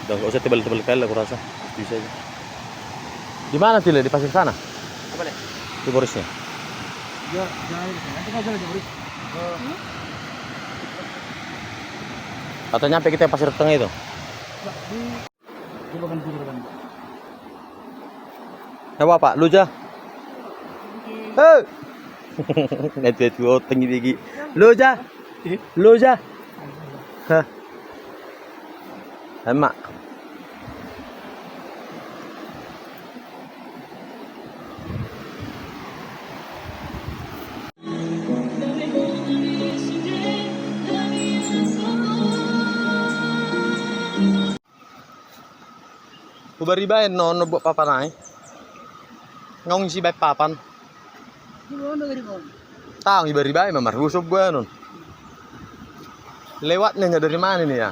Udah nggak usah tebal-tebal kali aku rasa. Bisa aja. Di mana Tile? Di pasir sana? Apa nih? Di Borisnya. Ya, jangan nanti kau jalan Boris. Atau nyampe kita pasir tengah itu? Di bagian kiri kan. Ya Pak, lu jah. Hei. Net gua tinggi tinggi. Lu jah. Lu jah. Hah. Emak. Kubari bae no buat papan ay. Ngong si bae papan. Tahu ibari bae mamar rusuk gua non. Lewatnya dari mana nih ya?